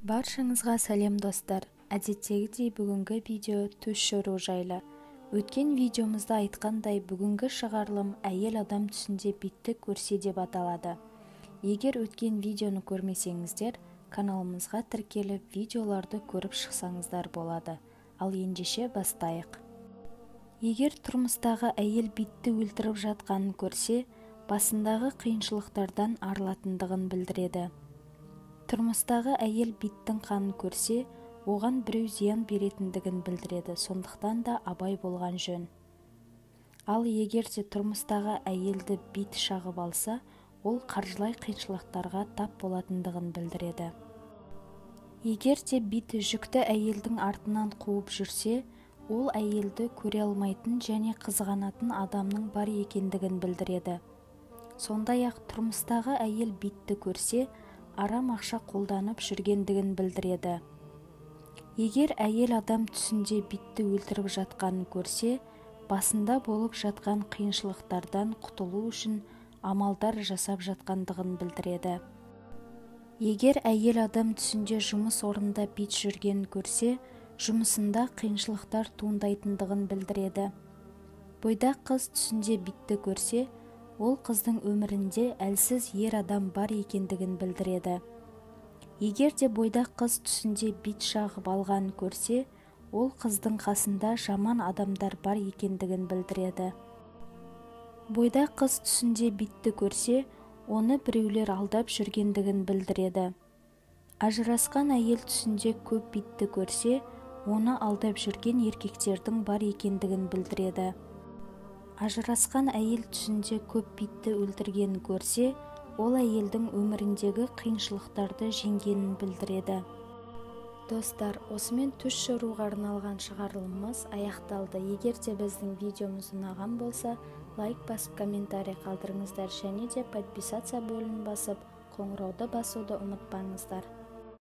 Баршаңызға сәлем достар. Әдеттегідей бүгінгі видео түс шору жайлы. Өткен видеомызда айтқандай бүгінгі шығарылым әйел адам түсінде битті көрсе деп аталады. Егер өткен видеоны көрмесеңіздер, каналымызға тіркеліп видеоларды көріп шықсаңыздар болады. Ал ендеше бастайық. Егер тұрмыстағы әйел битті өлтіріп жатқанын көрсе, басындағы қиыншылықтардан арылатындығын білдіреді. Тұрмыстағы әйел биттің қанын көрсе, оған біреу зиян беретіндігін білдіреді, сондықтан да абай болған жөн. Ал егер де тұрмыстағы әйелді бит шағып алса, ол қаржылай қиыншылықтарға тап болатындығын білдіреді. Егер де бит жүкті әйелдің артынан қуып жүрсе, ол әйелді көре алмайтын және қызғанатын адамның бар екендігін білдіреді. Сондай-ақ тұрмыстағы әйел битті көрсе, арам ақша қолданып жүргендігін білдіреді. Егер әйел адам түсінде битті өлтіріп жатқанын көрсе, басында болып жатқан қиыншылықтардан құтылу үшін амалдар жасап жатқандығын білдіреді. Егер әйел адам түсінде жұмыс орнында бит жүргенін көрсе, жұмысында қиыншылықтар туындайтындығын білдіреді. Бойдақ қыз түсінде битті көрсе, ол қыздың өмірінде әлсіз ер адам бар екендігін білдіреді. Егер де бойдақ қыз түсінде бит шағып алғанын көрсе, ол қыздың қасында жаман адамдар бар екендігін білдіреді. Бойдақ қыз түсінде битті көрсе, оны біреулер алдап жүргендігін білдіреді. Ажырасқан әйел түсінде көп битті көрсе, оны алдап жүрген еркектердің бар екендігін білдіреді. Ажырасқан әйел түсінде көп битті өлтіргенін көрсе, ол әйелдің өміріндегі қиыншылықтарды жеңгенін білдіреді. Достар, осымен түс шоруға арналған шығарылымымыз аяқталды. Егер де біздің видеомыз ұнаған болса, лайк басып комментарий қалдырыңыздар және де подписаться бөлімін басып, қоңырауды басуды ұмытпаңыздар.